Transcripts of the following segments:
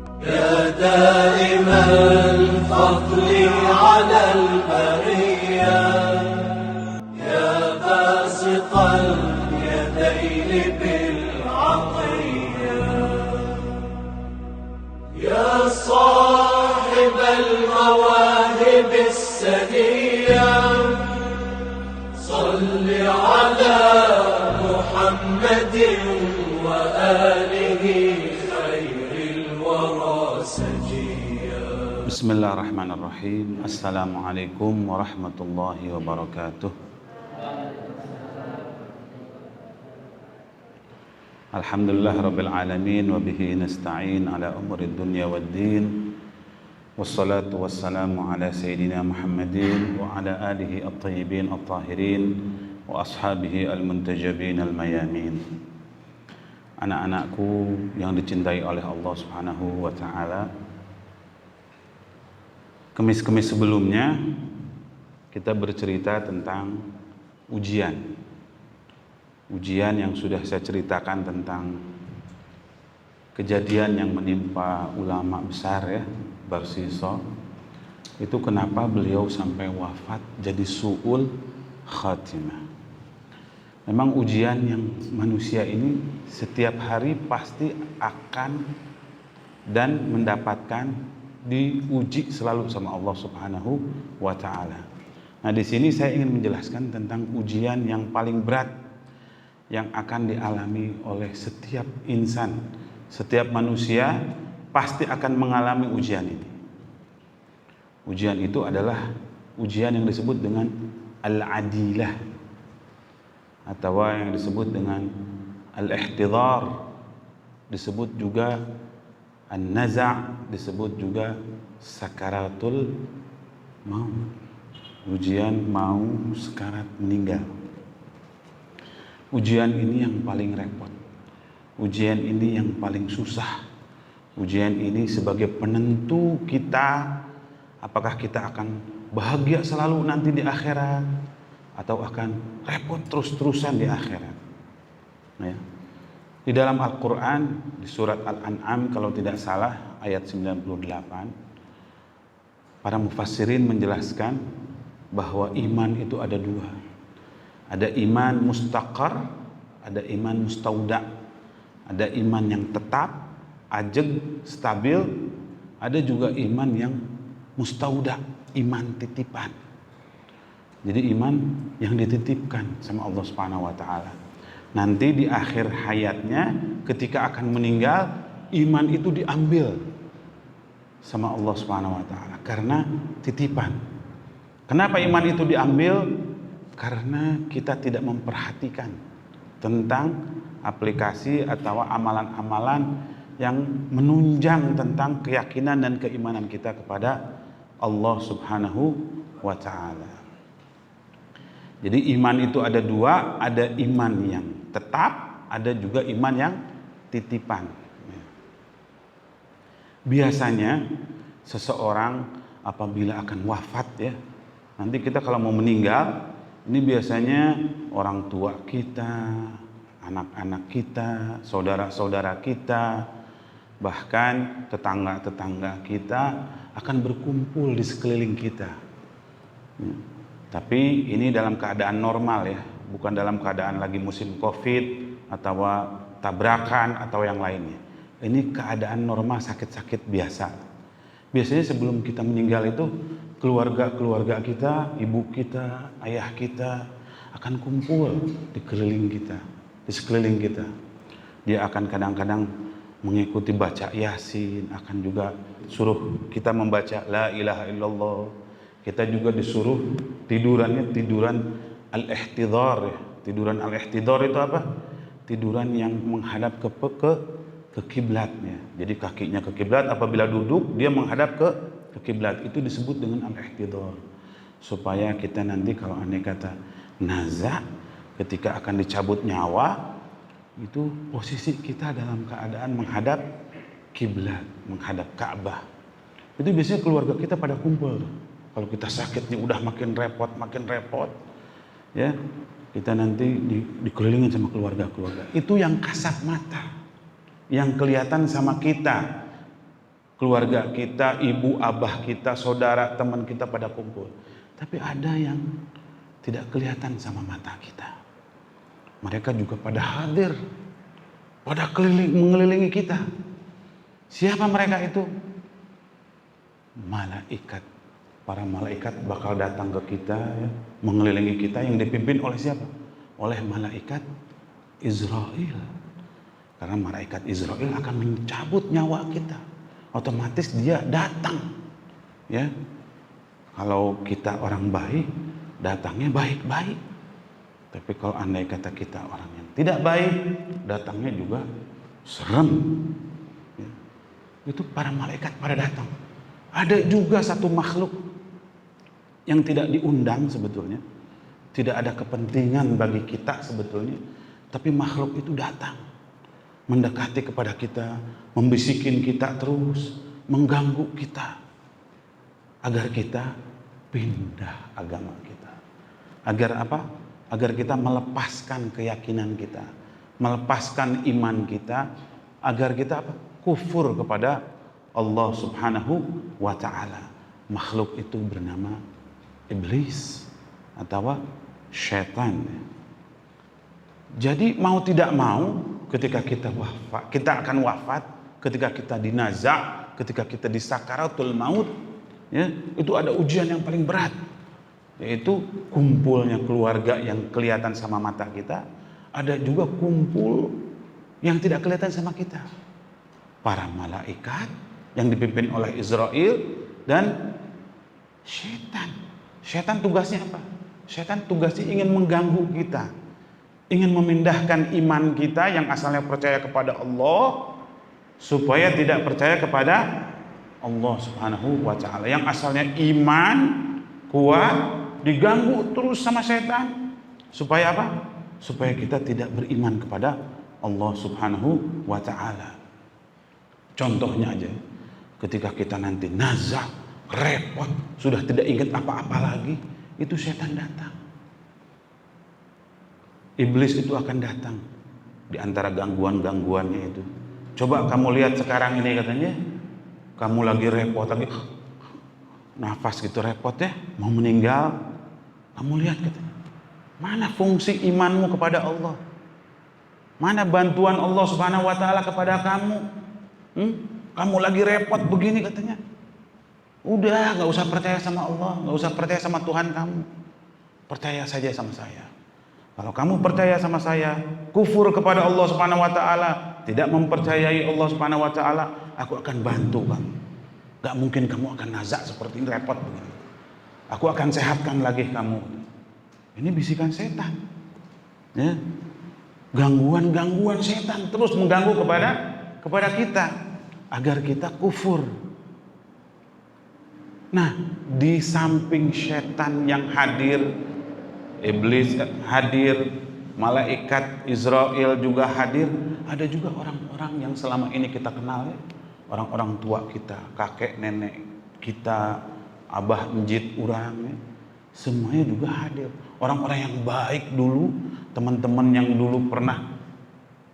يا دائم الفضل على البرية يا باسط اليدين بالعطية يا صاحب المواهب السنية صل على محمد وآله خير الورى سجيا. بسم الله الرحمن الرحيم. Assalamualaikum warahmatullahi wabarakatuh. Alhamdulillah rabbil alamin wa bihi nasta'in ala umuri dunya waddin. Wassalatu wassalamu ala sayyidina Muhammadin wa ala alihi at-tayyibin at-tahirin wa ashabihi al-muntajabin al-mayamin. Anak-anakku yang dicintai oleh Allah Subhanahu wa taala, kemis-kemis sebelumnya kita bercerita tentang ujian yang sudah saya ceritakan tentang kejadian yang menimpa ulama besar ya, Barsiso. Itu kenapa beliau sampai wafat jadi su'ul khatimah. Memang ujian yang manusia ini setiap hari pasti akan dan mendapatkan, diuji selalu sama Allah Subhanahu wa taala. Nah, di sini saya ingin menjelaskan tentang ujian yang paling berat yang akan dialami oleh setiap insan, setiap manusia pasti akan mengalami ujian ini. Ujian itu adalah ujian yang disebut dengan al-adilah atau yang disebut dengan al-ihtidhar, disebut juga an-naza', disebut juga sakaratul maut, ujian mau sekarat meninggal. Ujian ini yang paling repot, ujian ini yang paling susah. Ujian ini sebagai penentu kita, apakah kita akan bahagia selalu nanti di akhirat atau akan repot terus-terusan di akhirat. Ya. Di dalam Al-Quran, di surat Al-An'am kalau tidak salah ayat 98, para mufassirin menjelaskan bahwa iman itu ada dua. Ada iman mustaqar, ada iman mustauda. Ada iman yang tetap, ajeg, stabil. Ada juga iman yang mustauda, iman titipan. Jadi iman yang dititipkan sama Allah Subhanahu wa taala. Nanti di akhir hayatnya ketika akan meninggal, iman itu diambil sama Allah Subhanahu wa taala karena titipan. Kenapa iman itu diambil? Karena kita tidak memperhatikan tentang aplikasi atau amalan-amalan yang menunjang tentang keyakinan dan keimanan kita kepada Allah Subhanahu wa taala. Jadi iman itu ada dua, ada iman yang tetap, ada juga iman yang titipan. Biasanya seseorang apabila akan wafat ya, nanti kita kalau mau meninggal, ini biasanya orang tua kita, anak-anak kita, saudara-saudara kita, bahkan tetangga-tetangga kita akan berkumpul di sekeliling kita. Tapi ini dalam keadaan normal ya, bukan dalam keadaan lagi musim COVID atau tabrakan atau yang lainnya. Ini keadaan normal, sakit-sakit biasa. Biasanya sebelum kita meninggal itu keluarga-keluarga kita, ibu kita, ayah kita akan kumpul di sekeliling kita. Dia akan kadang-kadang mengikuti baca Yasin, akan juga suruh kita membaca la ilaha illallah. Kita juga disuruh tiduran al-ihtidhar ya. Tiduran al-ihtidhar itu apa? Tiduran yang menghadap ke kiblatnya. Jadi kakinya ke kiblat, apabila duduk dia menghadap ke kiblat. Itu disebut dengan al-ihtidhar. Supaya kita nanti kalau andai kata naza, ketika akan dicabut nyawa, itu posisi kita dalam keadaan menghadap kiblat, menghadap Ka'bah. Itu biasanya keluarga kita pada kumpul. Kalau kita sakitnya udah makin repot, ya kita nanti dikelilingin sama keluarga-keluarga. Itu yang kasat mata, yang kelihatan sama kita. keluarga kita, ibu, abah kita, saudara, teman kita pada kumpul. Tapi ada yang tidak kelihatan sama mata kita. Mereka juga pada hadir, pada mengelilingi kita. Siapa mereka itu? Malaikat. Para malaikat bakal datang ke kita, ya, mengelilingi kita, yang dipimpin oleh siapa? Oleh malaikat Israel. Karena malaikat Israel akan mencabut nyawa kita. Otomatis dia datang. Ya. Kalau kita orang baik, datangnya baik-baik. Tapi kalau andai kata kita orang yang tidak baik, datangnya juga serem. Ya. Itu para malaikat pada datang. Ada juga satu makhluk yang tidak diundang sebetulnya, tidak ada kepentingan bagi kita sebetulnya, tapi makhluk itu datang, mendekati kepada kita, membisikin kita terus, mengganggu kita, agar kita pindah agama kita. Agar apa? Agar kita melepaskan keyakinan kita, melepaskan iman kita, agar kita apa? Kufur kepada Allah Subhanahu wa ta'ala. Makhluk itu bernama iblis atau syaitan. Jadi mau tidak mau, ketika kita wafat, kita akan wafat, ketika kita dinazak, ketika kita di sakaratul maut, ya, itu ada ujian yang paling berat, yaitu kumpulnya keluarga yang kelihatan sama mata kita, ada juga kumpul yang tidak kelihatan sama kita. Para malaikat yang dipimpin oleh Israel dan syaitan. Syaitan tugasnya apa? Syaitan tugasnya ingin mengganggu kita, ingin memindahkan iman kita yang asalnya percaya kepada Allah supaya tidak percaya kepada Allah Subhanahu wa ta'ala. Yang asalnya iman kuat diganggu terus sama syaitan. Supaya apa? Supaya kita tidak beriman kepada Allah Subhanahu wa ta'ala. Contohnya aja, ketika kita nanti nazak, repot, sudah tidak ingat apa-apa lagi, itu setan datang. Iblis itu akan datang di antara gangguan-gangguannya itu. Coba kamu lihat sekarang ini, katanya kamu lagi repot, lagi nafas gitu repot ya, mau meninggal. Kamu lihat, katanya, mana fungsi imanmu kepada Allah? Mana bantuan Allah Subhanahu wa ta'ala kepada kamu? Kamu lagi repot begini, katanya. Udah, gak usah percaya sama Allah, gak usah percaya sama Tuhan kamu. Percaya saja sama saya. Kalau kamu percaya sama saya, kufur kepada Allah Subhanahu wa ta'ala, tidak mempercayai Allah Subhanahu wa ta'ala, aku akan bantu kamu. Gak mungkin kamu akan nazak seperti ini, repot begini. Aku akan sehatkan lagi kamu. Ini bisikan setan. Ya. Gangguan-gangguan setan terus mengganggu kepada kita agar kita kufur. Nah, di samping setan yang hadir, iblis hadir, malaikat Israel juga hadir, ada juga orang-orang yang selama ini kita kenal, ya, orang-orang tua kita, kakek nenek kita, abah njit urang, ya, semuanya juga hadir. Orang-orang yang baik dulu, teman-teman yang dulu pernah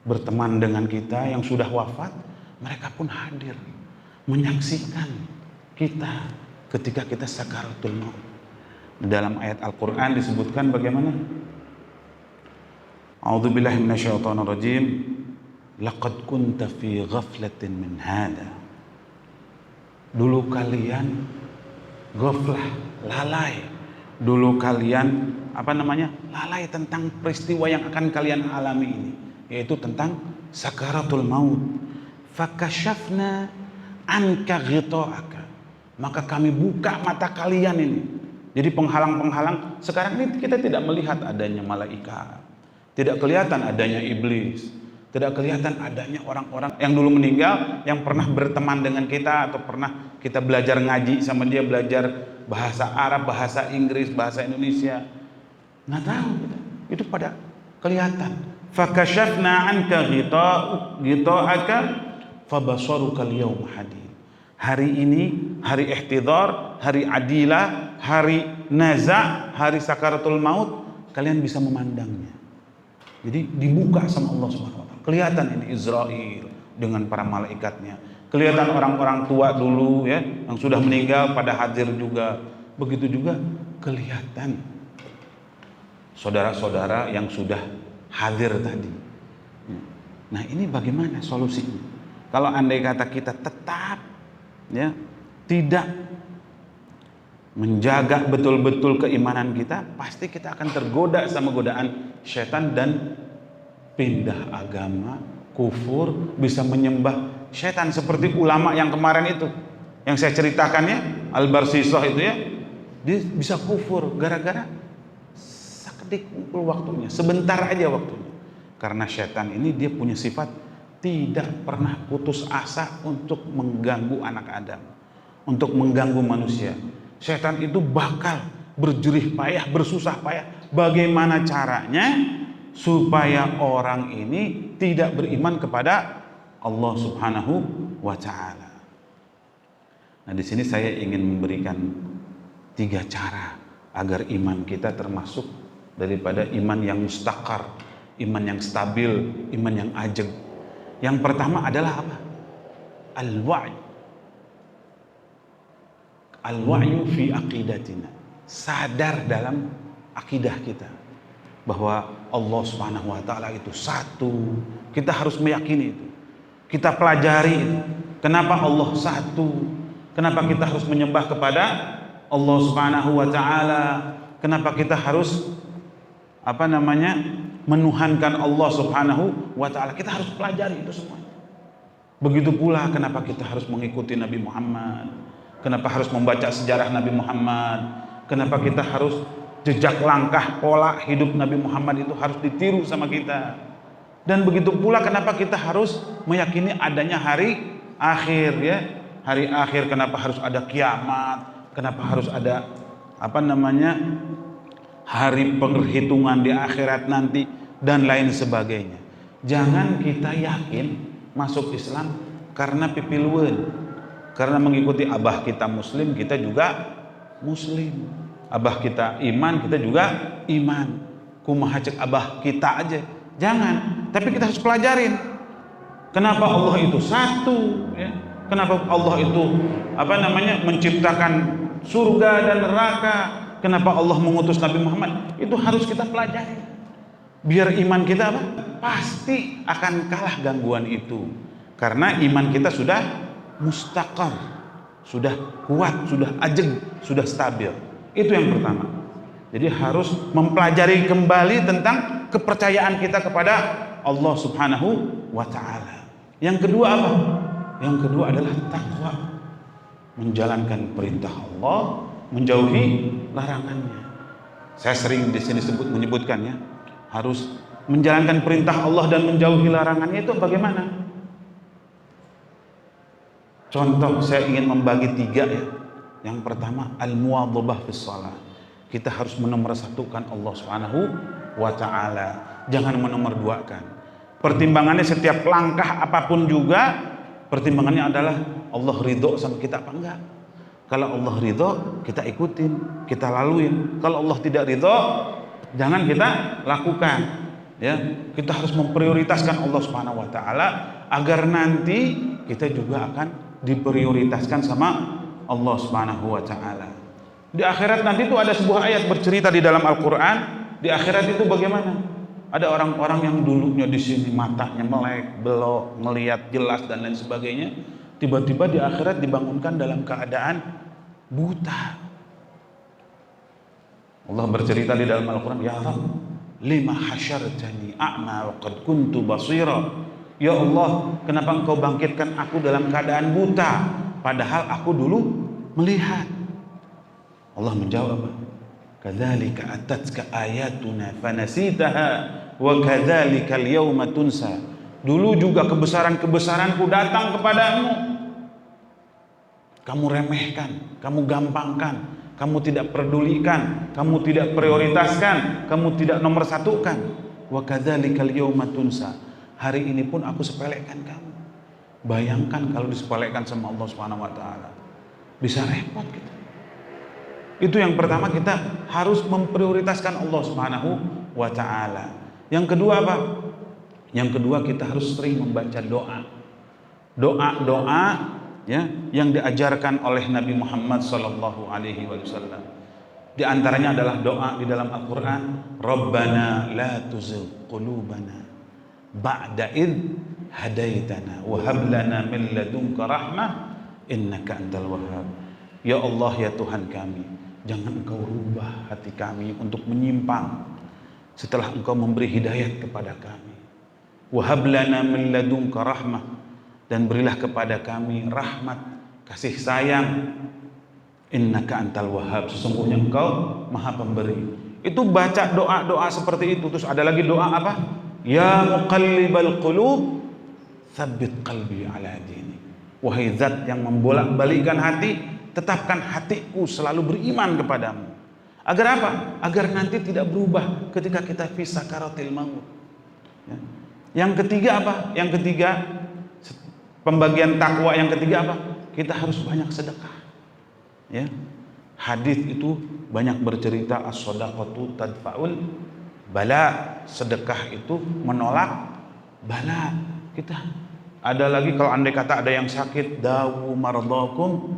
berteman dengan kita yang sudah wafat, mereka pun hadir menyaksikan kita ketika kita sakaratul maut. Dalam ayat Al-Quran disebutkan bagaimana? A'udzubillahi minasyaitonirrajim. Laqad kunta fi ghaflatin min hada. Dulu kalian ghaflah, lalai. Dulu kalian lalai tentang peristiwa yang akan kalian alami ini, yaitu tentang sakaratul maut. Fakashafna anka ghita'aka. Maka kami buka mata kalian ini. Jadi penghalang-penghalang. Sekarang ini kita tidak melihat adanya malaikat, tidak kelihatan adanya iblis, tidak kelihatan adanya orang-orang yang dulu meninggal, yang pernah berteman dengan kita atau pernah kita belajar ngaji sama dia, belajar bahasa Arab, bahasa Inggris, bahasa Indonesia. Nggak tahu kita. Itu pada kelihatan. Fakashafna anka ghita'aka fabasaruka al-yawma hadid. Hari ini, hari ihtidhar, hari adilah, hari naza, hari sakaratul maut, kalian bisa memandangnya. Jadi dibuka sama Allah Subhanahu wa ta'ala. Kelihatan ini Israel dengan para malaikatnya. Kelihatan orang-orang tua dulu ya, yang sudah meninggal pada hadir juga. Begitu juga kelihatan saudara-saudara yang sudah hadir tadi. Nah, ini bagaimana solusinya? Kalau andai kata kita tetap ya tidak menjaga betul-betul keimanan kita, pasti kita akan tergoda sama godaan syaitan dan pindah agama, kufur, bisa menyembah syaitan seperti ulama yang kemarin itu yang saya ceritakan ya, Al-Barsisah itu ya, dia bisa kufur gara-gara sekedik kumpul waktunya, sebentar aja waktunya. Karena syaitan ini dia punya sifat tidak pernah putus asa untuk mengganggu anak Adam, untuk mengganggu manusia. Syaitan itu bakal berjerih payah, bersusah payah bagaimana caranya supaya orang ini tidak beriman kepada Allah Subhanahu wa Ta'ala. Nah, di sini saya ingin memberikan 3 cara agar iman kita termasuk daripada iman yang mustaqar, iman yang stabil, iman yang ajeg. Yang pertama adalah apa? Al-wa'y. Al-wa'yu fi aqidatina. Sadar dalam akidah kita bahwa Allah Subhanahu wa Ta'ala itu satu. Kita harus meyakini itu. Kita pelajari itu. Kenapa Allah satu? Kenapa kita harus menyembah kepada Allah Subhanahu wa Ta'ala? Kenapa kita harus menuhankan Allah Subhanahu wa Ta'ala? Kita harus pelajari itu semuanya. Begitu pula kenapa kita harus mengikuti Nabi Muhammad, kenapa harus membaca sejarah Nabi Muhammad, kenapa kita harus jejak langkah pola hidup Nabi Muhammad itu harus ditiru sama kita. Dan begitu pula kenapa kita harus meyakini adanya hari akhir ya. Hari akhir, kenapa harus ada kiamat, kenapa harus ada hari penghitungan di akhirat nanti dan lain sebagainya. Jangan kita yakin masuk Islam karena pipiluan, karena mengikuti abah kita muslim, kita juga muslim. Abah kita iman, kita juga iman. Kumaha cek abah kita aja. Jangan, tapi kita harus pelajarin kenapa Allah itu satu ya. Kenapa Allah itu menciptakan surga dan neraka. Kenapa Allah mengutus Nabi Muhammad? Itu harus kita pelajari. Biar iman kita pasti akan kalah gangguan itu. Karena iman kita sudah mustaqar, sudah kuat, sudah ajeg, sudah stabil. Itu yang pertama. Jadi harus mempelajari kembali tentang kepercayaan kita kepada Allah Subhanahu wa Ta'ala. Yang kedua apa? Yang kedua adalah takwa. Menjalankan perintah Allah, menjauhi larangannya. Saya sering di sini menyebutkan ya, harus menjalankan perintah Allah dan menjauhi larangannya itu bagaimana? Contoh saya ingin membagi 3 ya. Yang pertama al-muwadhabah fis shalah. Kita harus menomorsatukan Allah Subhanahu wa Ta'ala. Jangan menomorduakan. Pertimbangannya setiap langkah apapun juga, pertimbangannya adalah Allah ridho sama kita apa enggak. Kalau Allah ridho, kita ikutin, kita laluin. Kalau Allah tidak ridho, jangan kita lakukan. Ya, kita harus memprioritaskan Allah Subhanahu wa Ta'ala agar nanti kita juga akan diprioritaskan sama Allah Subhanahu wa Ta'ala. Di akhirat nanti itu ada sebuah ayat bercerita di dalam Al-Quran. Di akhirat itu bagaimana? Ada orang-orang yang dulunya di sini matanya melek, belok, melihat jelas dan lain sebagainya. Tiba-tiba di akhirat dibangunkan dalam keadaan buta. Allah bercerita di dalam Al-Quran, ya Rabb, lima hasyartani a'ma wa qad kuntu basira. Ya Allah, kenapa engkau bangkitkan aku dalam keadaan buta, padahal aku dulu melihat. Allah menjawab, kadzalika atatka ayatuna fanasitaha wa kadzalika al-yauma tunsa. Dulu juga kebesaran-kebesaranku datang kepadamu, kamu remehkan, kamu gampangkan, kamu tidak pedulikan, kamu tidak prioritaskan, kamu tidak nomorsatukan. Wa kadzalikal yauma tunsa. Hari ini pun aku sepelekan kamu. Bayangkan kalau disepelekan sama Allah Subhanahu wa Ta'ala. Bisa repot kita. Itu yang pertama, kita harus memprioritaskan Allah Subhanahu wa Ta'ala. Yang kedua apa? Yang kedua, kita harus sering membaca doa. doa-doa ya yang diajarkan oleh Nabi Muhammad sallallahu alaihi wasallam. Di antaranya adalah doa di dalam Al-Qur'an, Rabbana la tuzigh qulubana ba'da id hadaitana wa hab lana min ladunka rahmah innaka antal wahhab. Ya Allah, ya Tuhan kami, jangan Engkau rubah hati kami untuk menyimpang setelah Engkau memberi hidayat kepada kami. Wa hab lana min ladunka rahmah, dan berilah kepada kami rahmat, kasih sayang. Innaka antal wahhab, sesungguhnya Engkau maha pemberi. Itu baca doa-doa seperti itu. Terus ada lagi doa apa? Ya muqallibal qulub tsabbit qalbi ala dinik. Wahai zat yang membolak-balikkan hati, tetapkan hatiku selalu beriman kepadamu. Agar apa? Agar nanti tidak berubah ketika kita fi sakaratil maut. Ya. Yang ketiga apa? Yang ketiga, pembagian takwa yang ketiga apa? Kita harus banyak sedekah. Ya. Hadis itu banyak bercerita as-shadaqatu tadfa'ul bala, sedekah itu menolak bala. Kita ada lagi, kalau andai kata ada yang sakit, dawu mardakum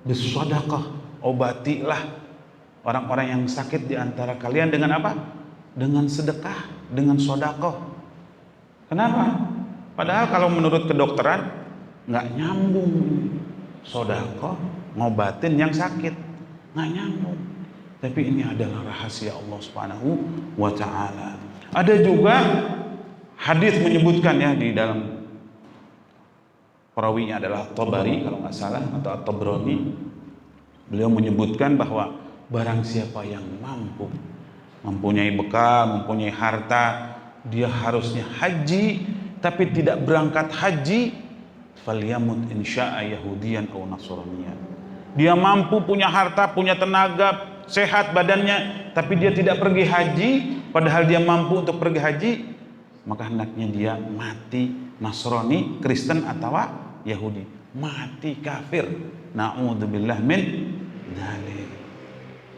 bis-shadaqah, obatilah orang-orang yang sakit di antara kalian dengan apa? Dengan sedekah, dengan sedekah. Kenapa? Padahal kalau menurut kedokteran nggak nyambung sedekah ngobatin yang sakit, nggak nyambung. Tapi ini adalah rahasia Allah Subhanahu wa Ta'ala. Ada juga hadis menyebutkan ya, di dalam perawinya adalah Tabari kalau nggak salah, atau At-Tabrani. Beliau menyebutkan bahwa barang siapa yang mampu, mempunyai bekal, mempunyai harta, dia harusnya haji tapi tidak berangkat haji, falyamut insya'a yahudiyan aw nasraniyan. Dia mampu, punya harta, punya tenaga, sehat badannya, tapi dia tidak pergi haji, padahal dia mampu untuk pergi haji, maka hendaknya dia mati Nasrani, Kristen atau Yahudi, mati kafir. Na'udzubillah min dzalik.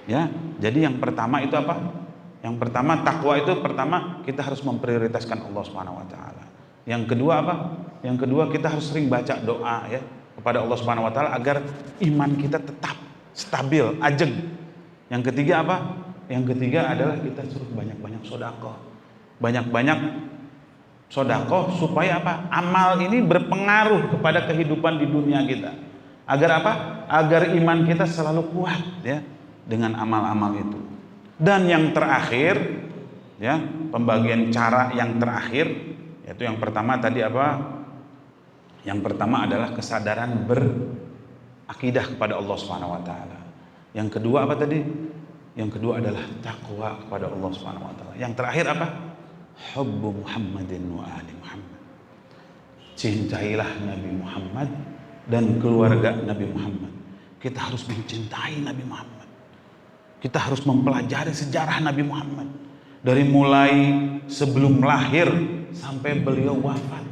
Ya, jadi yang pertama itu apa? Yang pertama takwa itu pertama kita harus memprioritaskan Allah Subhanahu wa taala. Yang kedua apa? Yang kedua kita harus sering baca doa ya kepada Allah Subhanahu wa taala agar iman kita tetap stabil, ajeng. Yang ketiga apa? Yang ketiga adalah kita suruh banyak-banyak sedekah. Banyak-banyak sedekah supaya apa? Amal ini berpengaruh kepada kehidupan di dunia kita. Agar apa? Agar iman kita selalu kuat ya dengan amal-amal itu. Dan yang terakhir ya, pembagian cara yang terakhir, yaitu yang pertama tadi apa? Yang pertama adalah kesadaran berakidah kepada Allah Subhanahu wa taala. Yang kedua apa tadi? Yang kedua adalah takwa kepada Allah Subhanahu wa taala. Yang terakhir apa? Hubbu Muhammadin wa ali Muhammad. Cintailah Nabi Muhammad dan keluarga Nabi Muhammad. Kita harus mencintai Nabi Muhammad. Kita harus mempelajari sejarah Nabi Muhammad dari mulai sebelum lahir sampai beliau wafat.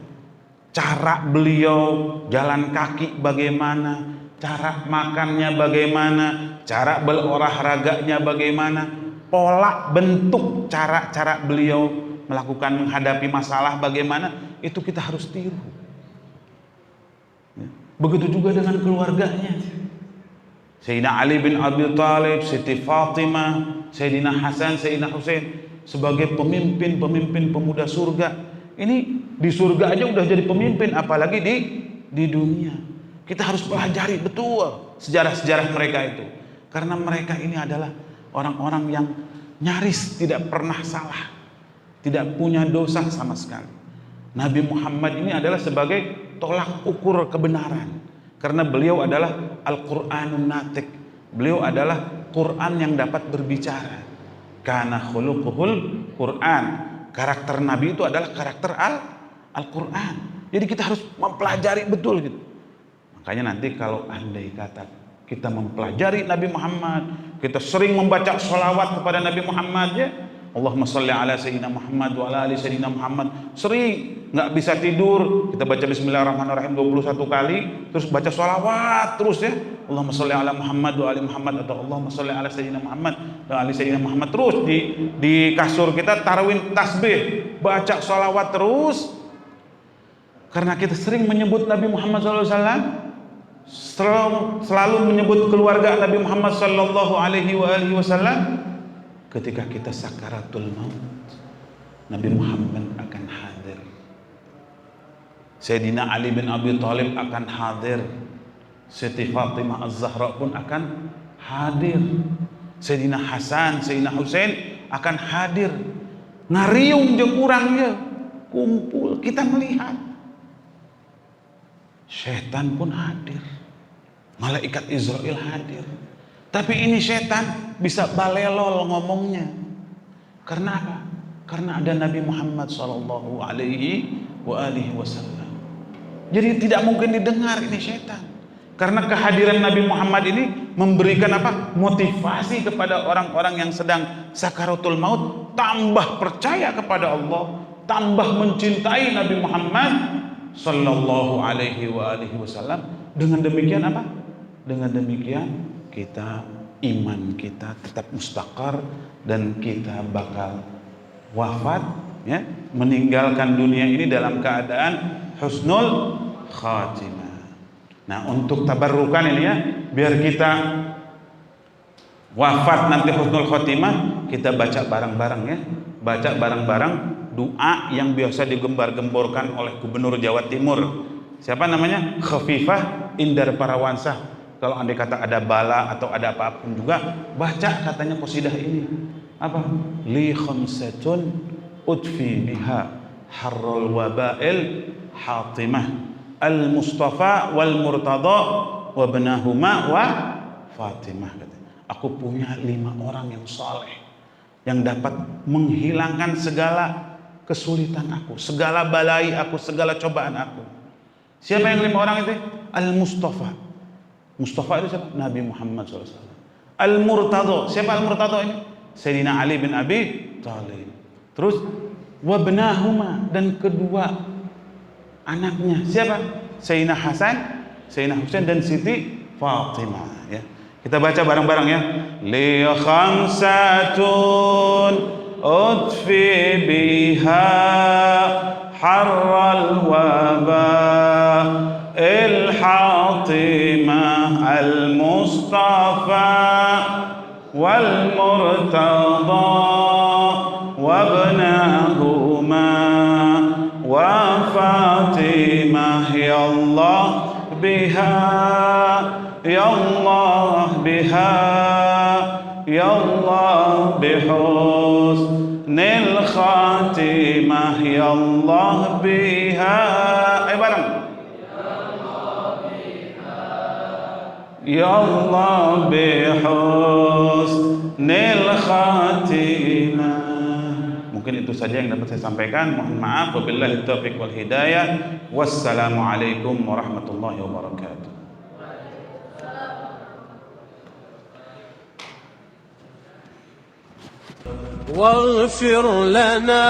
Cara beliau jalan kaki bagaimana, cara makannya bagaimana, cara berolahraganya bagaimana, pola bentuk cara-cara beliau melakukan menghadapi masalah bagaimana, itu kita harus tiru. Begitu juga dengan keluarganya. Sayyidina Ali bin Abi Thalib, Siti Fatimah, Sayyidina Hasan, Sayyidina Husain sebagai pemimpin-pemimpin pemuda surga. Ini di surga aja udah jadi pemimpin, apalagi di dunia. Kita harus pelajari betul sejarah-sejarah mereka itu, karena mereka ini adalah orang-orang yang nyaris tidak pernah salah, tidak punya dosa sama sekali. Nabi Muhammad ini adalah sebagai tolak ukur kebenaran, karena beliau adalah Al-Qur'anun Natiq. Beliau adalah Quran yang dapat berbicara. Kana khuluquhul Quran. Karakter Nabi itu adalah karakter Al-Quran. Jadi kita harus mempelajari betul gitu. Makanya nanti kalau andai kata kita mempelajari Nabi Muhammad, kita sering membaca sholawat kepada Nabi Muhammad ya, Allahumma sholli ala sayyidina Muhammad wa ala ali sayyidina Muhammad, sering nggak bisa tidur kita baca Bismillahirrahmanirrahim 21 kali, terus baca sholawat terus ya, Allahumma sholli ala Muhammad wa ali Muhammad, atau Allahumma sholli ala sayyidina Muhammad wa ali sayyidina Muhammad, terus di kasur kita taruhin tasbih, baca sholawat terus. Karena kita sering menyebut Nabi Muhammad SAW, selalu menyebut keluarga Nabi Muhammad Sallallahu Alaihi Wasallam. Ketika kita sakaratul maut, Nabi Muhammad akan hadir. Sayyidina Ali bin Abi Thalib akan hadir. Siti Fatimah Az-Zahra pun akan hadir. Sayyidina Hasan, Sayyidina Husain akan hadir. Ngariung jeung urangnya kumpul, kita melihat. Setan pun hadir. Malaikat Israel hadir. Tapi ini setan bisa balelol ngomongnya. Karena apa? Karena ada Nabi Muhammad sallallahu alaihi wasallam. Jadi tidak mungkin didengar ini setan. Karena kehadiran Nabi Muhammad ini memberikan apa? Motivasi kepada orang-orang yang sedang sakaratul maut, tambah percaya kepada Allah, tambah mencintai Nabi Muhammad sallallahu alaihi wasallam. Dengan demikian apa? Dengan demikian iman kita tetap mustaqar dan kita bakal wafat, ya, meninggalkan dunia ini dalam keadaan husnul khatimah. Nah, untuk tabarrukan ini ya, biar kita wafat nanti husnul khatimah, kita baca bareng-bareng ya. Baca bareng-bareng doa yang biasa digembar-gemborkan oleh Gubernur Jawa Timur. Siapa namanya? Khafifah Indar Parawansa. Kalau andai kata ada bala atau ada apapun juga, baca katanya qasidah ini. Apa? Li khamsatun udfi biha harrul wabail hatimah al-mustafa wal murtada wa benahuma wa fatimah. Aku punya 5 orang yang saleh yang dapat menghilangkan segala kesulitan aku, segala balai aku, segala cobaan aku. Siapa yang 5 orang itu? Al-Mustafa. Mustafa itu siapa? Nabi Muhammad SAW. Al-Murtadha. Siapa Al-Murtadha ini? Sayyidina Ali bin Abi Thalib. Terus wabnahuma, dan kedua anaknya. Siapa? Sayyidina Hasan, Sayyidina Husain, dan Siti Fatimah, ya. Kita baca bareng-bareng ya. Li khamsatun udfi biha harral waba الحاطمة المصطفى والمرتضى وابنهما وفاطمة يا الله بها يا الله بها يا الله بحسن الخاتمة يا الله بها. Ayo bareng. Ya Allah bihusnil khatimah. Mungkin itu saja yang dapat saya sampaikan. Mohon maaf. Wabillahi taufiq wal hidayah. Wassalamualaikum warahmatullahi wabarakatuh. واغفر لنا